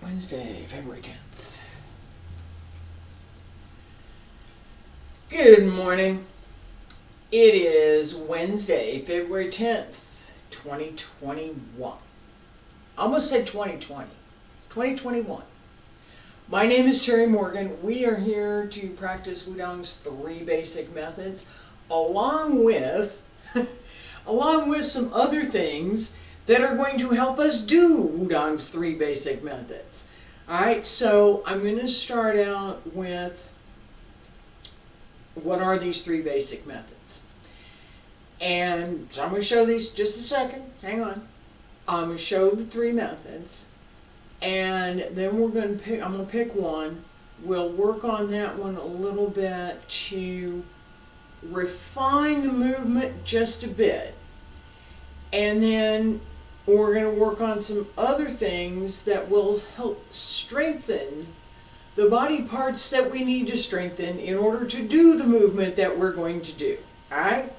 Wednesday, February 10th. Good morning. It is Wednesday, February 10th, 2021. Almost said 2020. 2021. My name is Terry Morgan. We are here to practice Wudang's 3 basic methods along with some other things that are going to help us do Wudang's 3 basic methods. Alright, so I'm going to start out with what are these 3 basic methods. And so I'm going to show these just a second. Hang on. I'm going to show the 3 methods. And then we're going to pick, I'm going to pick one. We'll work on that one a little bit to refine the movement just a bit. And then we're going to work on some other things that will help strengthen the body parts that we need to strengthen in order to do the movement that we're going to do. Alright?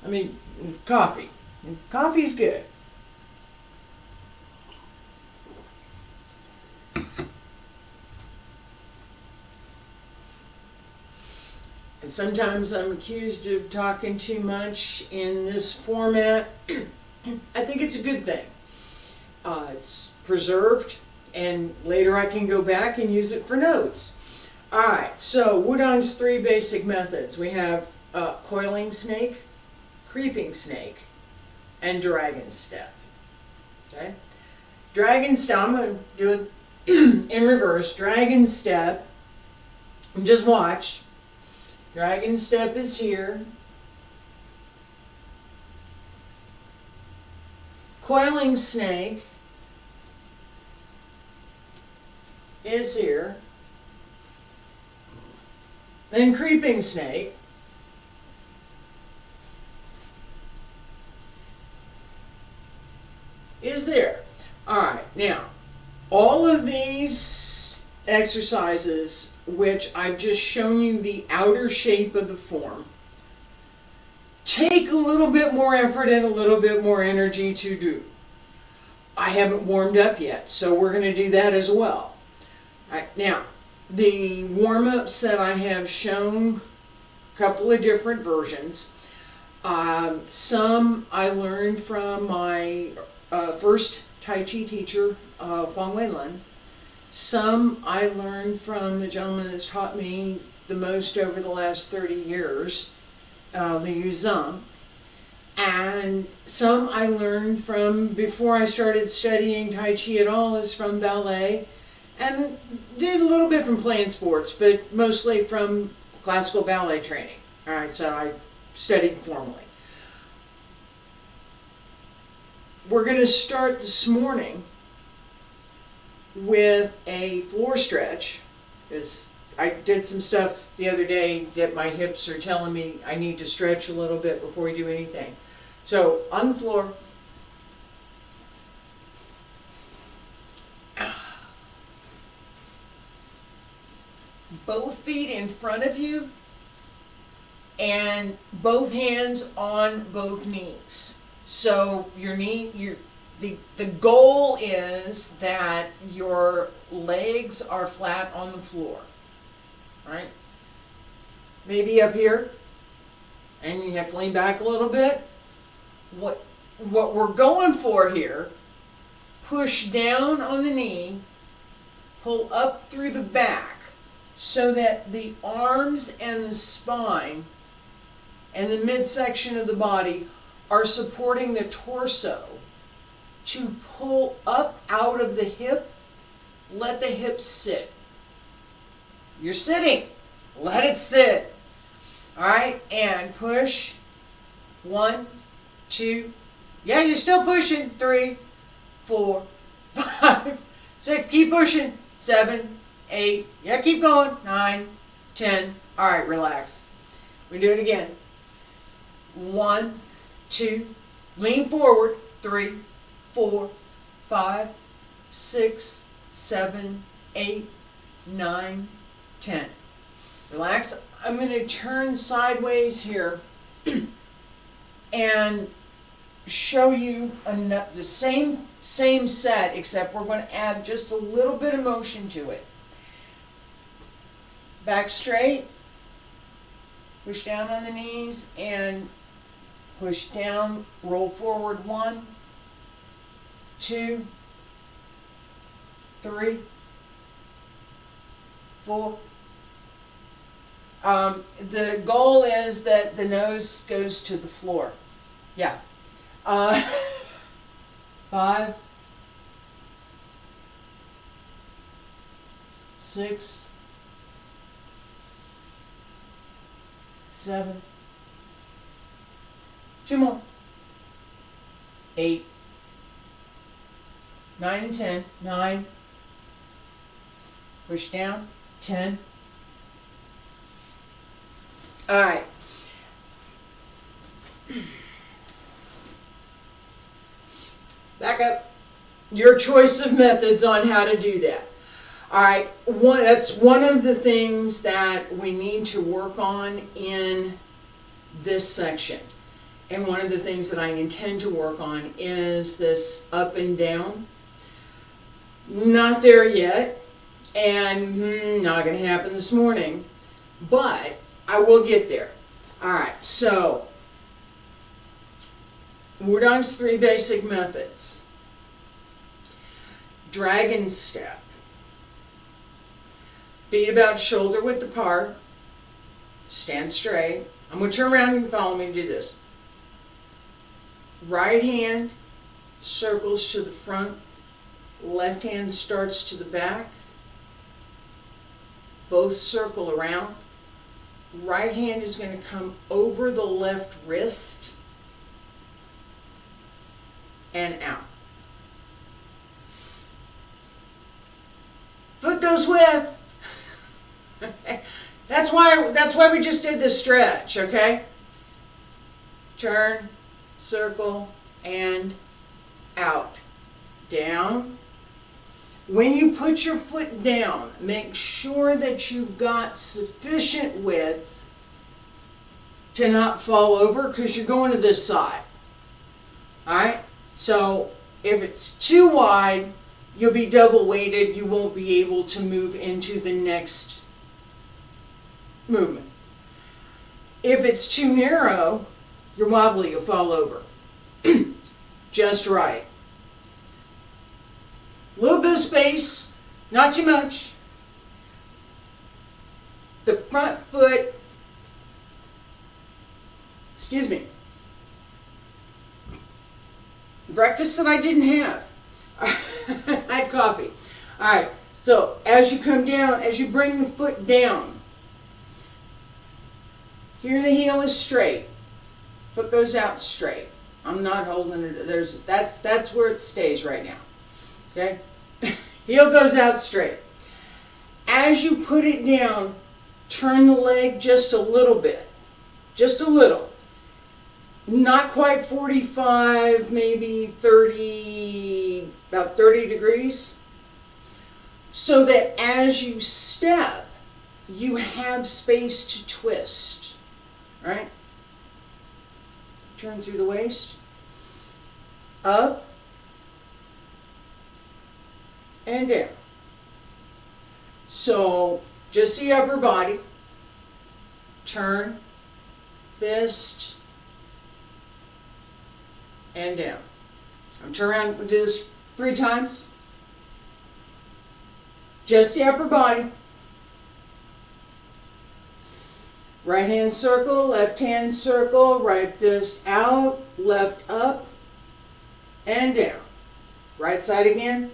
I mean, coffee. Coffee's good. And sometimes I'm accused of talking too much in this format. I think it's a good thing. It's preserved, and later I can go back and use it for notes. Alright, so Wudang's 3 basic methods. We have Coiling Snake, Creeping Snake, and Dragon Step. Okay? Dragon Step, I'm going to do it in reverse. Dragon Step, and just watch. Dragon Step is here. Coiling Snake is here. Then Creeping Snake is there. Alright, now, all of these exercises, which I've just shown you the outer shape of the form, take a little bit more effort and a little bit more energy to do. I haven't warmed up yet, so we're going to do that as well. Alright, now, the warm-ups that I have shown, a couple of different versions. Some I learned from my first Tai Chi teacher, Huang Wenlin. Some I learned from the gentleman that's taught me the most over the last 30 years, Liu Zhang. And some I learned from before I started studying Tai Chi at all, is from ballet. And did a little bit from playing sports, but mostly from classical ballet training. Alright, so I studied formally. We're going to start this morning with a floor stretch, because I did some stuff the other day that my hips are telling me I need to stretch a little bit before we do anything. So, on the floor. Both feet in front of you and both hands on both knees. So the goal is that your legs are flat on the floor. Right? Maybe up here, and you have to lean back a little bit. What we're going for here, push down on the knee, pull up through the back, so that the arms and the spine and the midsection of the body are supporting the torso. To pull up out of the hip, let the hip sit. You're sitting. Let it sit. Alright, and push. 1, 2. Yeah, you're still pushing. 3, 4, 5, 6. Keep pushing. 7, 8. Yeah, keep going. 9, 10. Alright, relax. We do it again. 1, 2. Lean forward. 3, 4, 5, 6, 7, 8, 9, 10. Relax. I'm going to turn sideways here and show you the same set, except we're going to add just a little bit of motion to it. Back straight, push down on the knees, and push down, roll forward 1, 2, 3, 4. The goal is that the nose goes to the floor. Yeah. 5, 6, 7, 2 more, 8, 9 and 10, 9, push down, 10. All right. Back up. Your choice of methods on how to do that. All right, that's one of the things that we need to work on in this section. And one of the things that I intend to work on is this up and down. Not there yet, and not going to happen this morning, but I will get there. All right, so Wudang's 3 basic methods. Dragon step. Feet about shoulder width apart. Stand straight. I'm going to turn around and follow me to do this. Right hand circles to the front. Left hand starts to the back. Both circle around. Right hand is going to come over the left wrist and out. Foot goes with. That's why we just did this stretch, okay? Turn, circle, and out. Down. When you put your foot down, make sure that you've got sufficient width to not fall over, because you're going to this side. Alright? So if it's too wide, you'll be double weighted. You won't be able to move into the next movement. If it's too narrow, you're wobbly, you'll fall over. Just right. A little bit of space, not too much. The front foot, excuse me, breakfast that I didn't have. I had coffee. All right, so as you come down, as you bring the foot down, here the heel is straight. Foot goes out straight. I'm not holding it. That's where it stays right now. Okay? Heel goes out straight. As you put it down, turn the leg just a little bit. Just a little. Not quite 45, maybe 30, about 30 degrees. So that as you step, you have space to twist. Right? Turn through the waist. Up. And down. So, just the upper body. Turn. Fist. And down. I'm turn around and do this 3 times. Just the upper body. Right hand circle, left hand circle, right fist out, left up, and down. Right side again.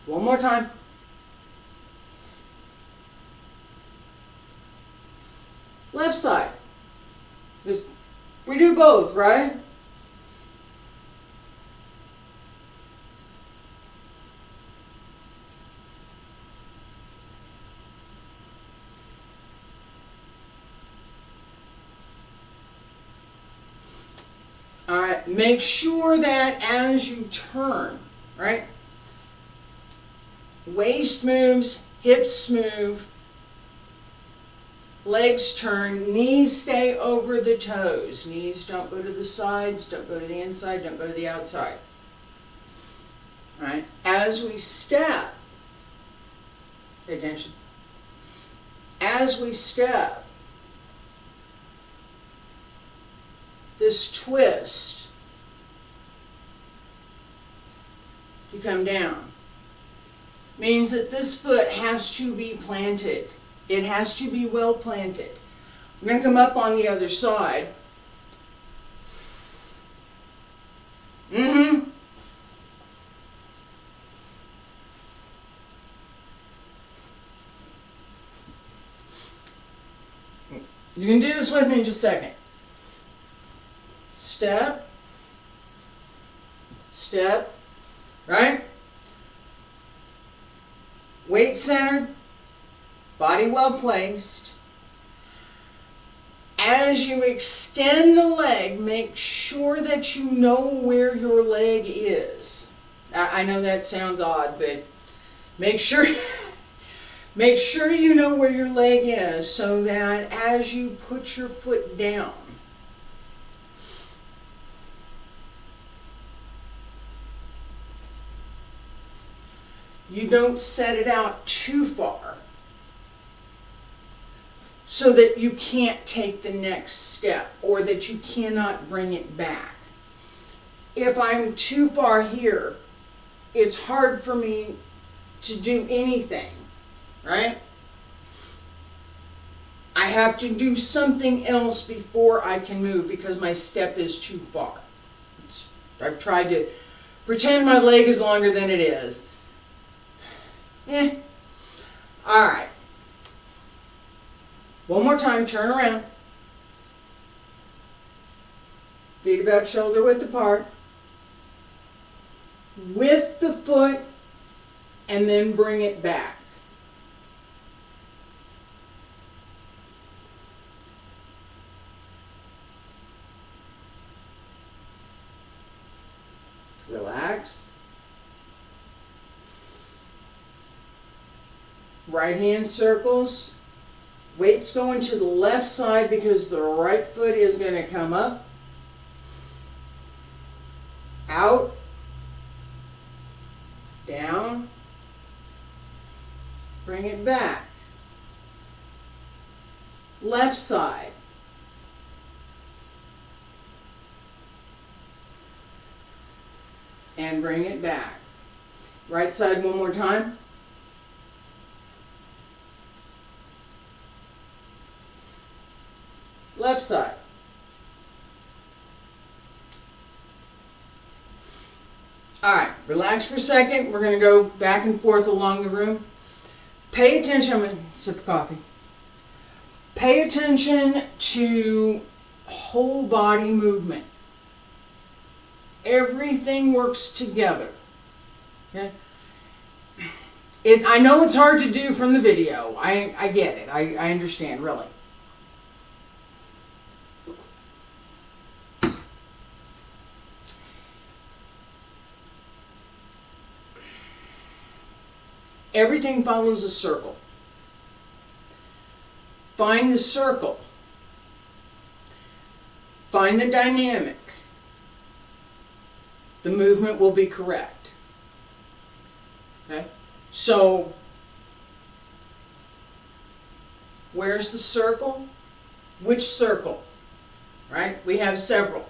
One more time. Left side. We do both, right? All right, make sure that as you turn, right, waist moves, hips move, legs turn, knees stay over the toes. Knees don't go to the sides, don't go to the inside, don't go to the outside. All right, as we step, pay attention. As we step, this twist, you come down, means that this foot has to be planted. It has to be well planted. We're going to come up on the other side. You can do this with me in just a second. Step, step, right? Weight centered, body well placed. As you extend the leg, make sure that you know where your leg is. I know that sounds odd, but make sure make sure you know where your leg is so that as you put your foot down, you don't set it out too far so that you can't take the next step or that you cannot bring it back. If I'm too far here, it's hard for me to do anything, right? I have to do something else before I can move because my step is too far. I've tried to pretend my leg is longer than it is. All right. One more time, turn around. Feet about shoulder width apart. With the foot, and then bring it back. Relax. Right hand circles. Weight's going to the left side because the right foot is going to come up. Out. Down. Bring it back. Left side. And bring it back. Right side one more time. Left side. All right, relax for a second. We're going to go back and forth along the room. Pay attention. I'm going to sip of coffee. Pay attention to whole body movement. Everything works together. Okay? I know it's hard to do from the video. I get it. I understand, really. Everything follows a circle. Find the circle. Find the dynamic. The movement will be correct. Okay? So, where's the circle? Which circle? Right? We have several.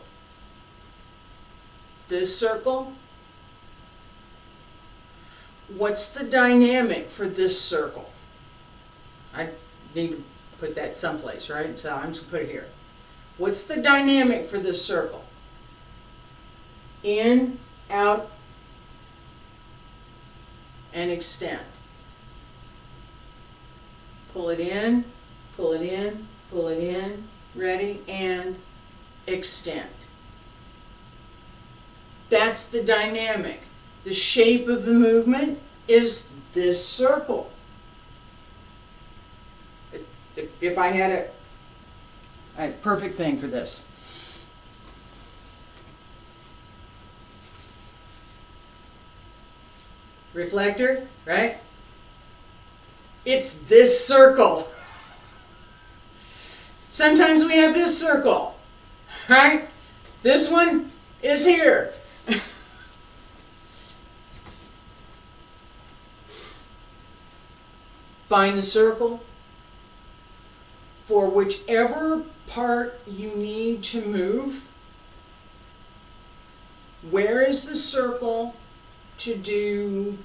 This circle. What's the dynamic for this circle? I need to put that someplace, right? So I'm just going to put it here. What's the dynamic for this circle? In, out, and extend. Pull it in, pull it in, pull it in, ready, and extend. That's the dynamic. The shape of the movement is this circle. If I had a perfect thing for this. Reflector, right? It's this circle. Sometimes we have this circle, right? This one is here. Find the circle for whichever part you need to move. Where is the circle to do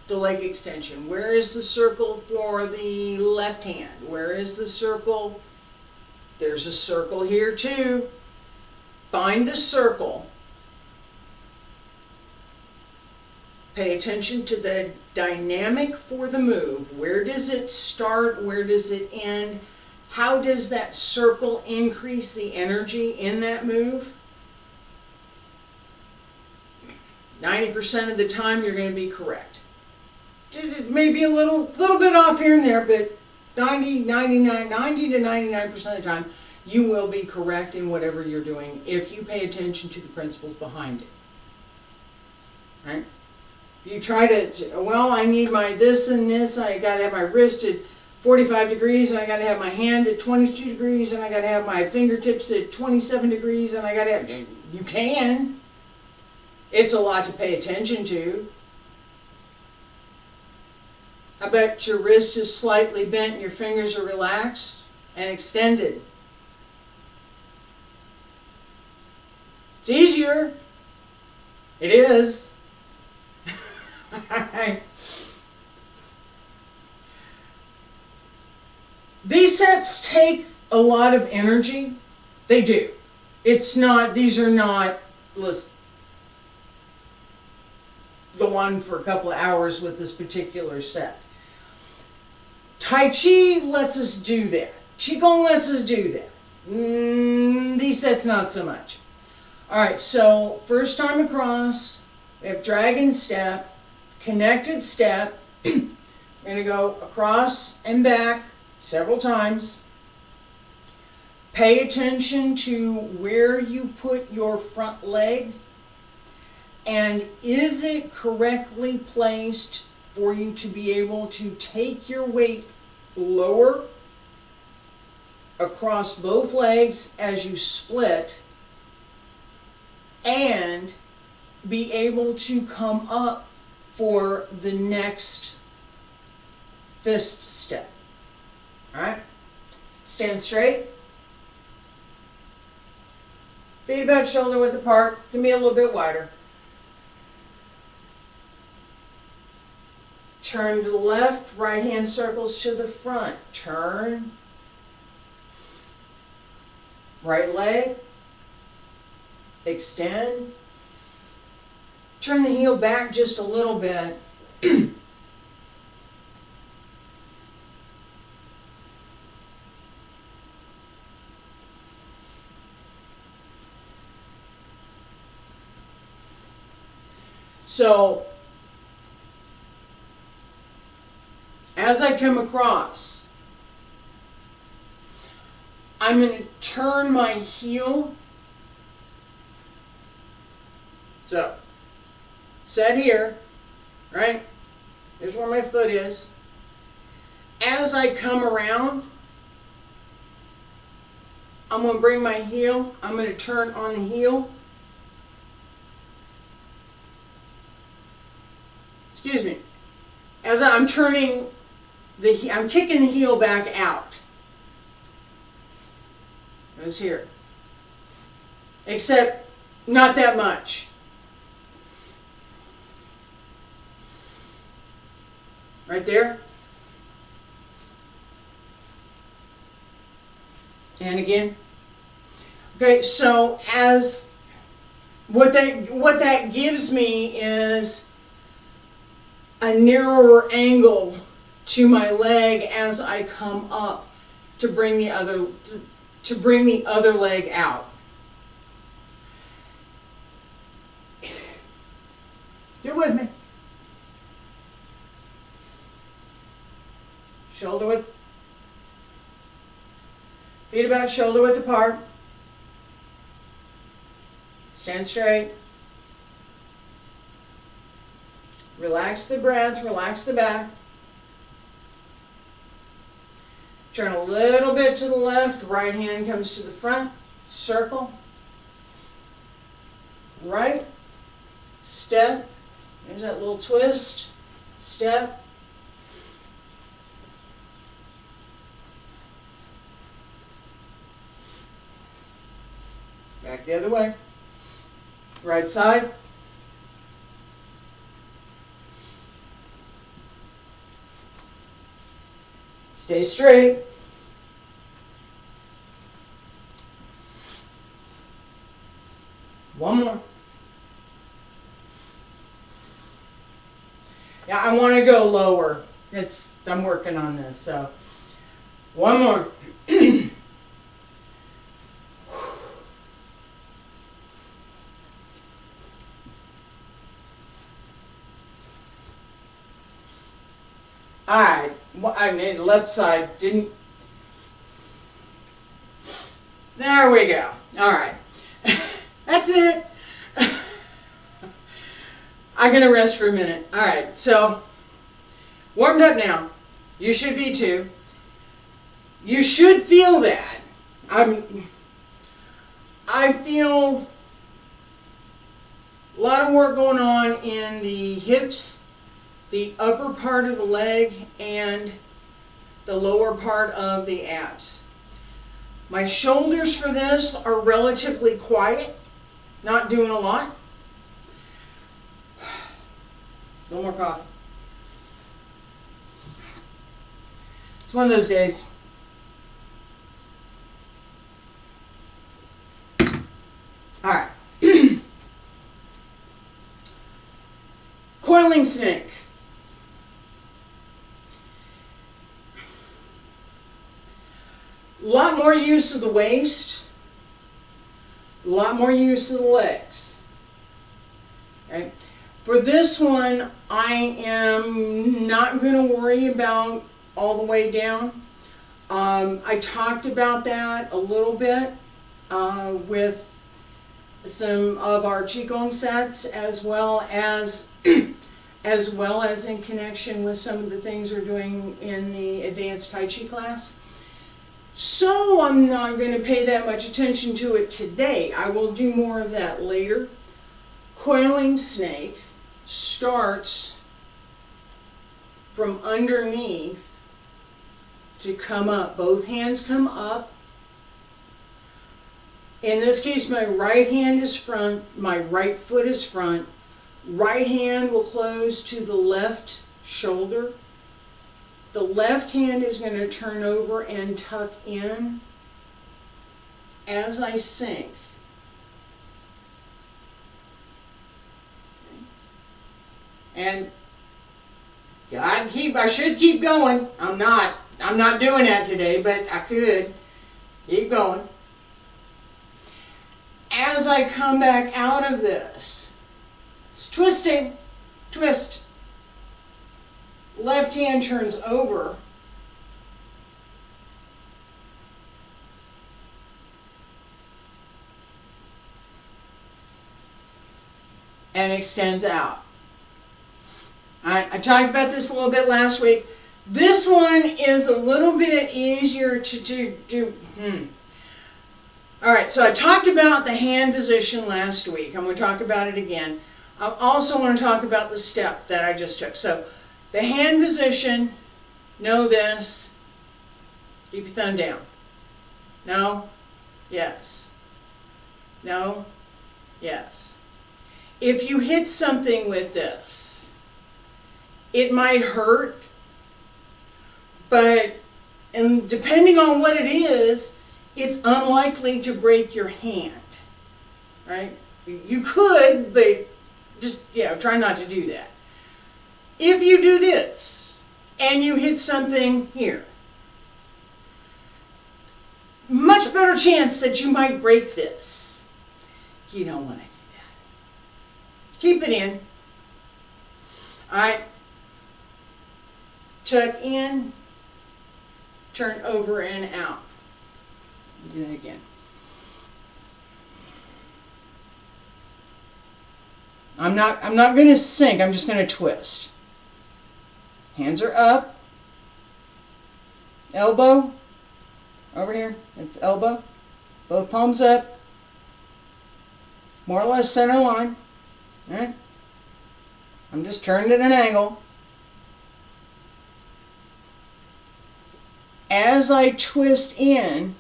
the leg extension? Where is the circle for the left hand? Where is the circle? There's a circle here too. Find the circle. Pay attention to the dynamic for the move. Where does it start? Where does it end? How does that circle increase the energy in that move? 90% of the time you're going to be correct. It may be a little bit off here and there, but 90 to 99% of the time you will be correct in whatever you're doing if you pay attention to the principles behind it. Right? You try to, well, I need my this and this, I got to have my wrist at 45 degrees, and I got to have my hand at 22 degrees, and I got to have my fingertips at 27 degrees, and I got to have, you can. It's a lot to pay attention to. I bet your wrist is slightly bent and your fingers are relaxed and extended. It's easier. It is. These sets take a lot of energy. They do. It's not, these are not, let's go on for a couple of hours with this particular set. Tai Chi lets us do that. Qigong lets us do that. These sets not so much. Alright, so first time across, we have dragon step, connected step. We're going to go across and back several times. Pay attention to where you put your front leg, and is it correctly placed for you to be able to take your weight lower across both legs as you split and be able to come up for the next fist step. Alright? Stand straight. Feet about shoulder width apart. Can be a little bit wider. Turn to the left. Right hand circles to the front. Turn. Right leg. Extend. Turn the heel back just a little bit. So, as I come across, I'm going to turn my heel. So, set here, right? Here's where my foot is. As I come around, I'm going to bring my heel, I'm going to turn on the heel. Excuse me. As I'm turning I'm kicking the heel back out. It's here. Except not that much. Right there. And again. Okay, so as what that gives me is a narrower angle to my leg as I come up to bring the other leg out. Get with me. Shoulder width. Feet about shoulder width apart. Stand straight. Relax the breath, relax the back. Turn a little bit to the left, right hand comes to the front, circle, right, step, there's that little twist, step, back the other way, right side, stay straight, one more. Yeah, I want to go lower. I'm working on this, so one more. Alright, I mean, the left side didn't. There we go. Alright. That's it. I'm going to rest for a minute. Alright, so warmed up now. You should be too. You should feel that. I feel a lot of work going on in the hips, the upper part of the leg, and the lower part of the abs. My shoulders for this are relatively quiet, not doing a lot. A little more coffee. It's one of those days. All right. Coiling snake. A lot more use of the waist, a lot more use of the legs. Okay. For this one, I am not going to worry about all the way down. I talked about that a little bit with some of our Qigong sets, as well as in connection with some of the things we're doing in the advanced Tai Chi class. So I'm not going to pay that much attention to it today. I will do more of that later. Coiling snake starts from underneath to come up. Both hands come up. In this case, my right hand is front, my right foot is front. Right hand will close to the left shoulder. The left hand is going to turn over and tuck in as I sink. And I should keep going. I'm not doing that today, but I could. Keep going. As I come back out of this, it's twisting. Twist. Left hand turns over. And extends out. I talked about this a little bit last week. This one is a little bit easier to do. Alright, so I talked about the hand position last week. I'm going to talk about it again. I also want to talk about the step that I just took. So, the hand position, know this. Keep your thumb down. No? Yes. No? Yes. If you hit something with this, it might hurt, but and depending on what it is, it's unlikely to break your hand, right? You could, but just, try not to do that. If you do this, and you hit something here, much better chance that you might break this. You don't want to do that. Keep it in. Alright. Tuck in, turn over and out. Do that again. I'm not going to sink, I'm just going to twist. Hands are up. Elbow, over here. It's elbow. Both palms up. More or less center line. Alright? I'm just turning at an angle. As I twist in,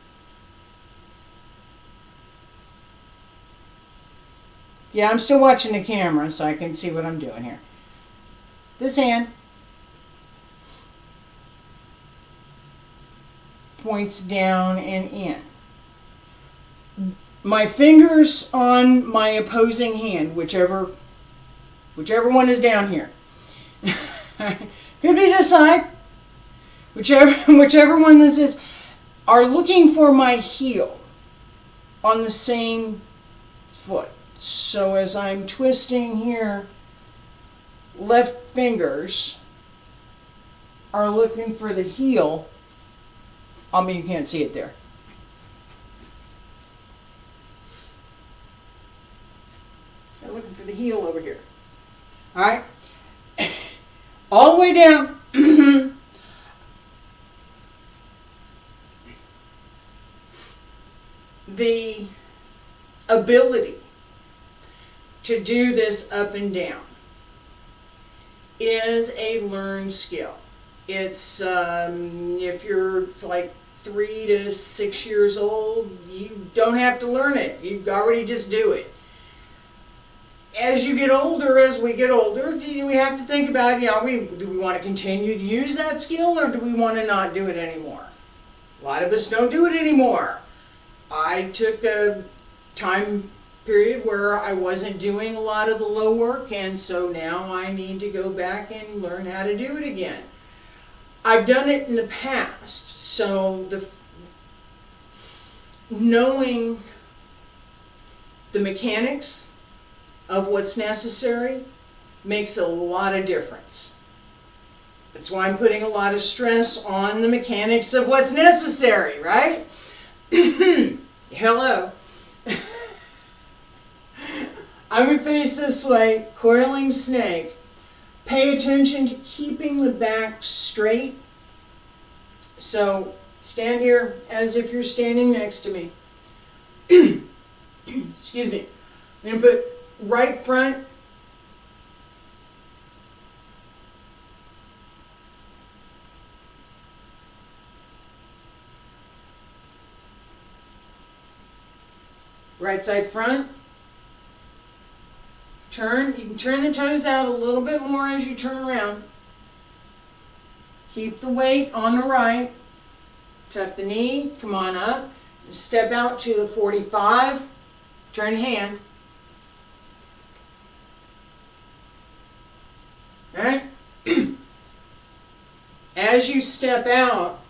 yeah, I'm still watching the camera so I can see what I'm doing here. This hand points down and in. My fingers on my opposing hand, whichever one is down here. Could be this side. Whichever one this is, are looking for my heel on the same foot. So as I'm twisting here, left fingers are looking for the heel. I mean, you can't see it there. They're looking for the heel over here. All right? All the way down. The ability to do this up and down is a learned skill. It's if you're like 3 to 6 years old, you don't have to learn it. You already just do it. As you get older, as we get older, we have to think about, do we want to continue to use that skill, or do we want to not do it anymore? A lot of us don't do it anymore. I took a time period where I wasn't doing a lot of the low work, and so now I need to go back and learn how to do it again. I've done it in the past, so knowing the mechanics of what's necessary makes a lot of difference. That's why I'm putting a lot of stress on the mechanics of what's necessary, right? Hello. I'm going to face this way, Coiling Snake. Pay attention to keeping the back straight. So stand here as if you're standing next to me. Excuse me. I'm going to put right front, right side front. Turn. You can turn the toes out a little bit more as you turn around. Keep the weight on the right. Tuck the knee. Come on up. Step out to the 45. Turn hand. Alright? As you step out,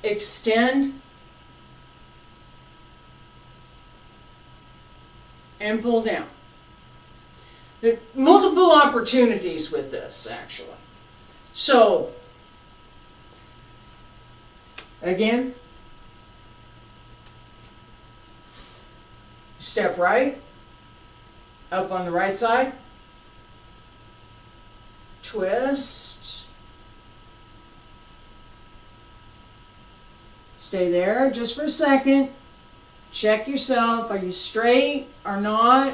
extend and pull down. There are multiple opportunities with this, actually. So, again, step right, up on the right side, twist, stay there just for a second. Check yourself. Are you straight or not?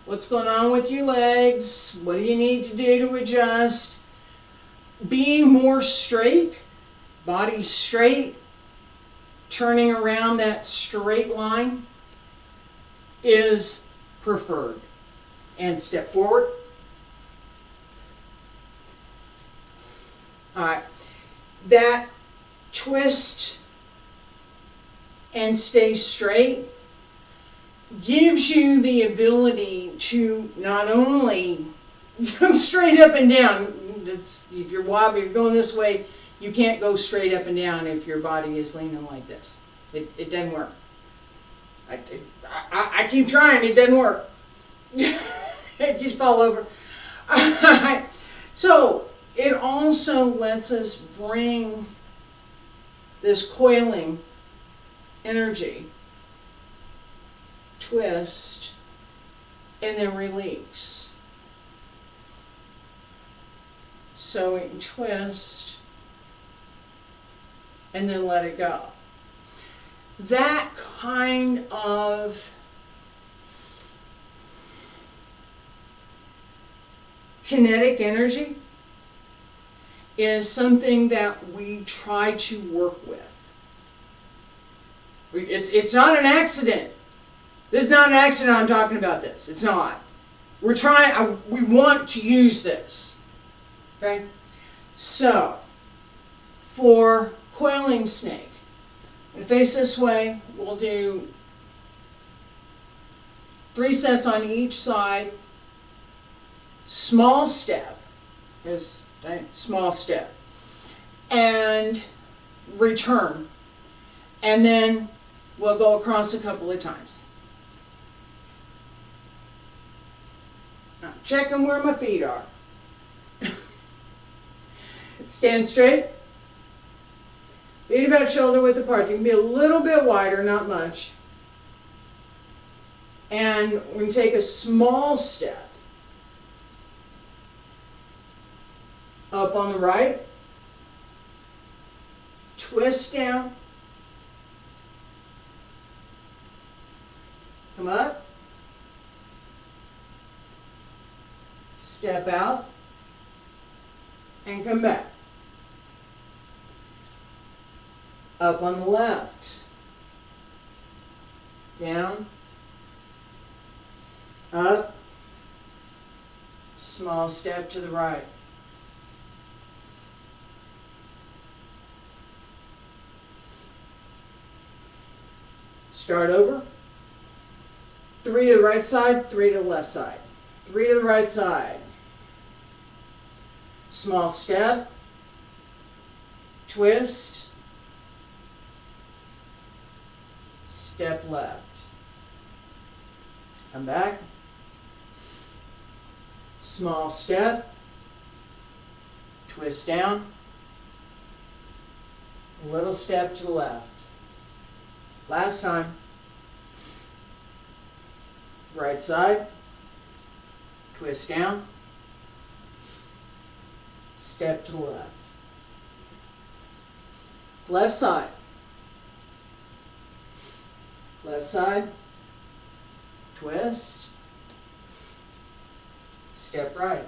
What's going on with your legs? What do you need to do to adjust? Being more straight, body straight, turning around that straight line is preferred. And step forward. Alright. That twist and stay straight gives you the ability to not only go straight up and down. If you're wobbly, if you're going this way, you can't go straight up and down if your body is leaning like this. It doesn't work. I keep trying, it doesn't work. It just fall over. So it also lets us bring this coiling energy, twist, and then release. So we can twist and then let it go. That kind of kinetic energy is something that we try to work with. It's not an accident. This is not an accident I'm talking about this. It's not. We want to use this. Okay? So, for Coiling Snake, I'm going to face this way. We'll do 3 sets on each side. Small step. Small step. And return. And then we'll go across a couple of times. Now, checking where my feet are. Stand straight. Feet about shoulder width apart. They can be a little bit wider, not much. And we're going to take a small step. Up on the right. Twist down. Come up. Step out. And come back. Up on the left. Down. Up. Small step to the right. Start over. 3 to the right side, 3 to the left side. 3 to the right side. Small step. Twist. Step left. Come back. Small step. Twist down. Little step to the left. Last time. Right side. Twist down. Step to the left. Left side. Left side. Twist. Step right.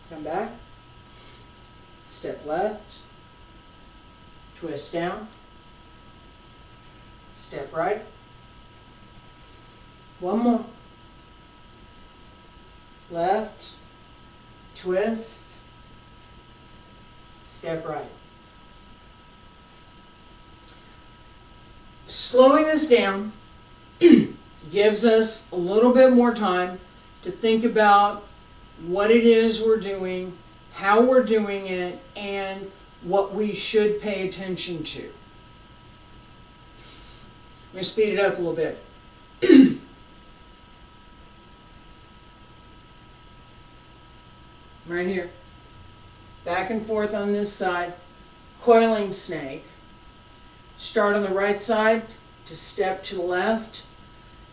Come back. Step left. Twist down. Step right. One more. Left. Twist. Step right. Slowing this down gives us a little bit more time to think about what it is we're doing, how we're doing it, and what we should pay attention to. I'm going to speed it up a little bit. Right here. Back and forth on this side. Coiling snake. Start on the right side to step to the left.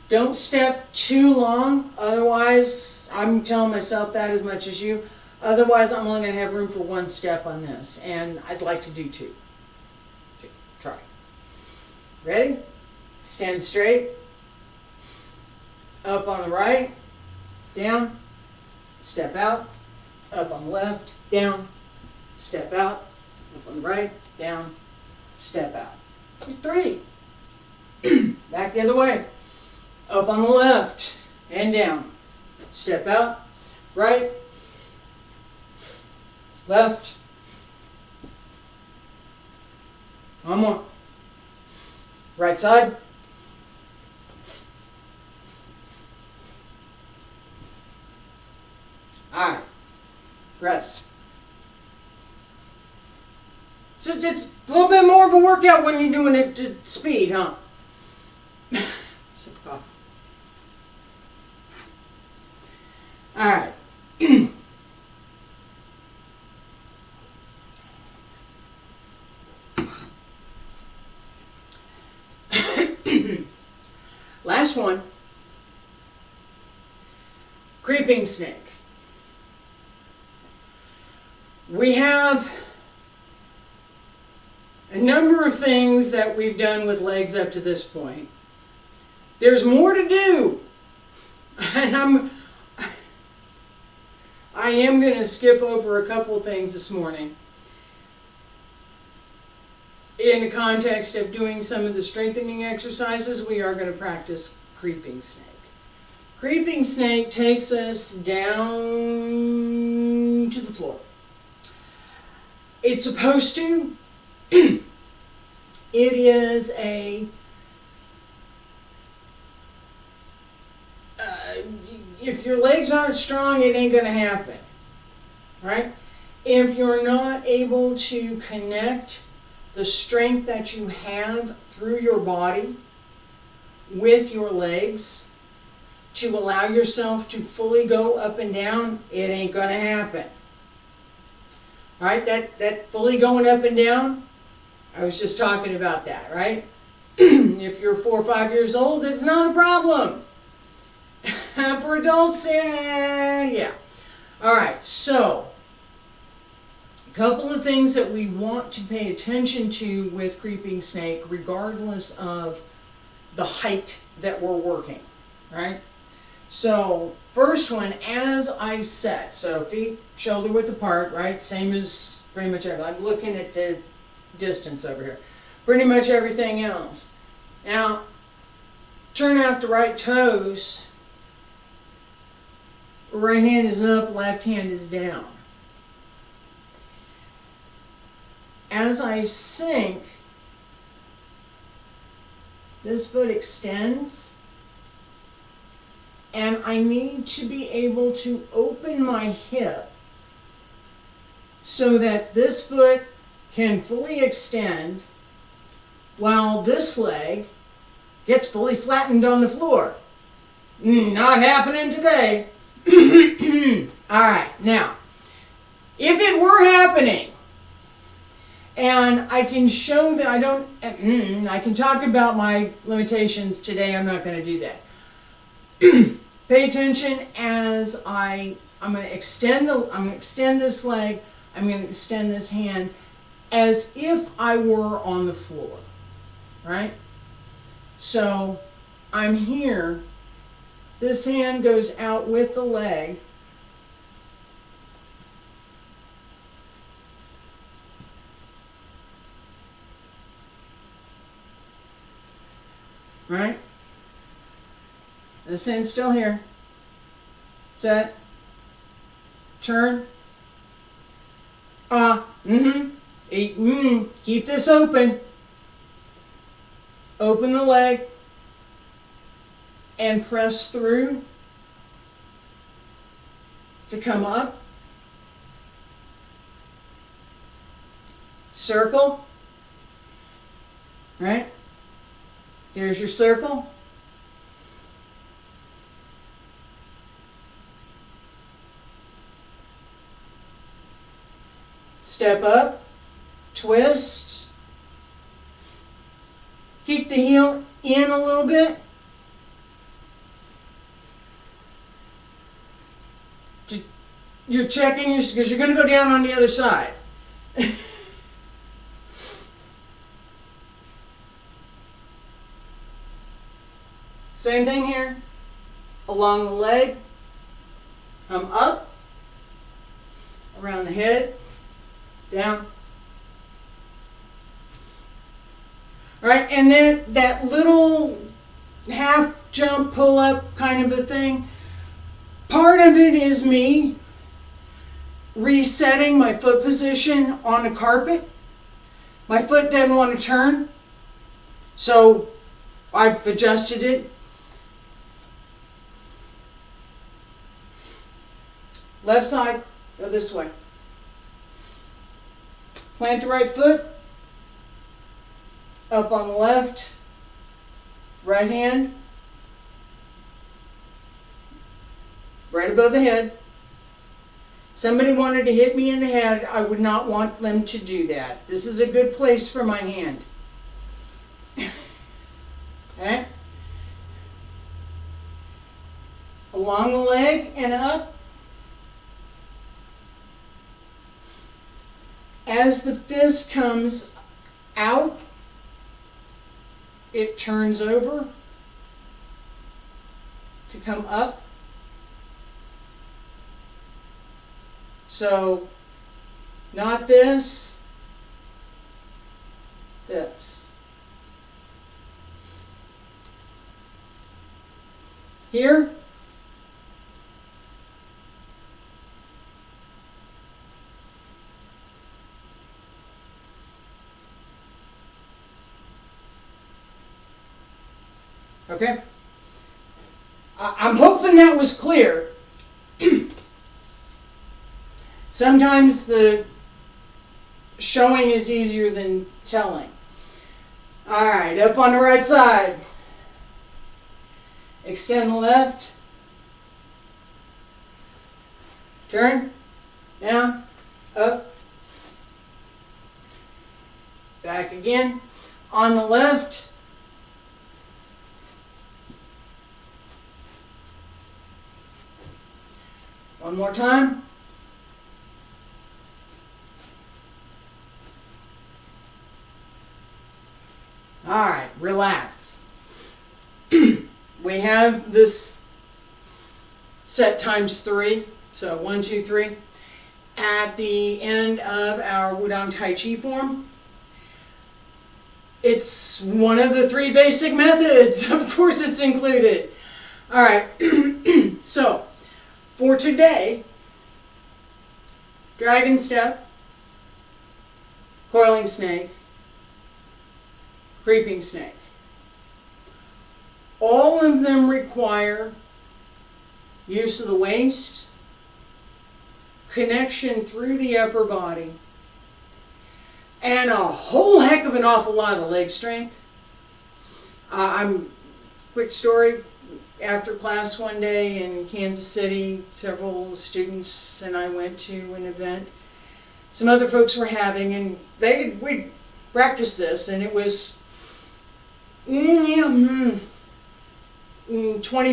Don't step too long, otherwise, I'm telling myself that as much as you, otherwise I'm only going to have room for one step on this, and I'd like to do 2. Try. Ready? Stand straight. Up on the right. Down. Step out. Up on the left. Down. Step out. Up on the right. Down. Step out. 3. Back the other way. Up on the left and down. Step out. Right. Left. One more. Right side. Alright. Rest. So it's a little bit more of a workout when you're doing it to speed, huh? Sip of coffee. Alright. Last one. Creeping snake. We have a number of things that we've done with legs up to this point. There's more to do, and I am going to skip over a couple of things this morning in the context of doing some of the strengthening exercises. We are going to practice creeping snake. Creeping snake takes us down to the floor. It's supposed to. It is a if your legs aren't strong, it ain't going to happen, right? If you're not able to connect the strength that you have through your body with your legs to allow yourself to fully go up and down, it ain't going to happen. All right, that fully going up and down, I was just talking about that, right? If you're 4 or 5 years old, it's not a problem. For adults, yeah. All right, so a couple of things that we want to pay attention to with creeping snake, regardless of the height that we're working, right? So first one, as I said, so feet shoulder width apart, right? Same as pretty much everything. I'm looking at the distance over here. Pretty much everything else. Now, turn out the right toes. Right hand is up, left hand is down. As I sink, this foot extends, and I need to be able to open my hip so that this foot can fully extend while this leg gets fully flattened on the floor. Not happening today. Alright, now, if it were happening, and I can show that I can talk about my limitations today, I'm not going to do that. Pay attention as I'm going to extend this leg, I'm going to extend this hand as if I were on the floor, right? So I'm here, this hand goes out with the leg, right? This hand's still here. Set. Turn. Keep this open. Open the leg and press through to come up. Circle. Right? Here's your circle. Step up, twist, keep the heel in a little bit. You're checking because you're going to go down on the other side. Same thing here. Along the leg, come up, around the head, down. All right, and then that little half jump, pull up kind of a thing, part of it is me resetting my foot position on the carpet. My foot doesn't want to turn, so I've adjusted it. Left side, go this way. Plant the right foot, up on the left, right hand, right above the head. Somebody wanted to hit me in the head, I would not want them to do that. This is a good place for my hand. Okay? Along the leg and up. As the fist comes out, it turns over to come up. So, not this, this. Here, okay? I'm hoping that was clear. Sometimes the showing is easier than telling. Alright, up on the right side. Extend the left. Turn. Down. Up. Back again. On the left. One more time. Alright, relax. We have this set times 3, so 1, 2, 3. At the end of our Wudang Tai Chi form, it's one of the 3 basic methods. Of course it's included. Alright, so for today, Dragon Step, Coiling Snake, Creeping Snake. All of them require use of the waist, connection through the upper body, and a whole heck of an awful lot of leg strength. Quick story, after class one day in Kansas City, several students and I went to an event some other folks were having, and we practiced this, and it was 20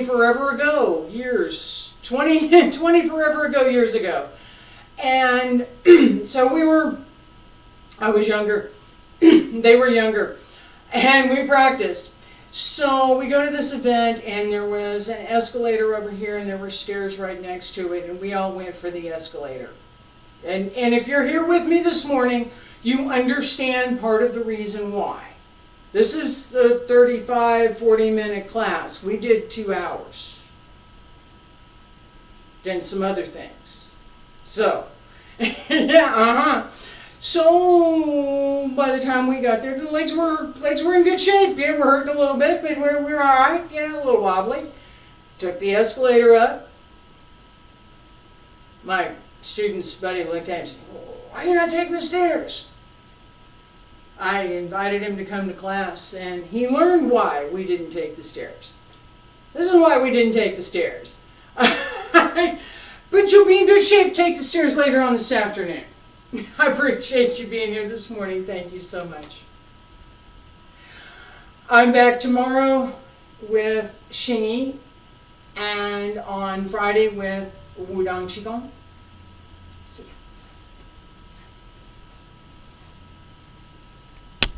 forever ago, years. 20 forever ago, years ago. And so I was younger, they were younger, and we practiced. So we go to this event, and there was an escalator over here, and there were stairs right next to it, and we all went for the escalator. And if you're here with me this morning, you understand part of the reason why. This is a 35, 40-minute class. We did 2 hours. Then some other things. So, yeah, So, by the time we got there, the legs were in good shape. Yeah, we're hurting a little bit, but we're all right. Yeah, a little wobbly. Took the escalator up. My student's buddy looked at me and said, "Why are you not taking the stairs?" I invited him to come to class, and he learned why we didn't take the stairs. This is why we didn't take the stairs. But you'll be in good shape. Take the stairs later on this afternoon. I appreciate you being here this morning. Thank you so much. I'm back tomorrow with Xingyi, and on Friday with Wudang Qigong.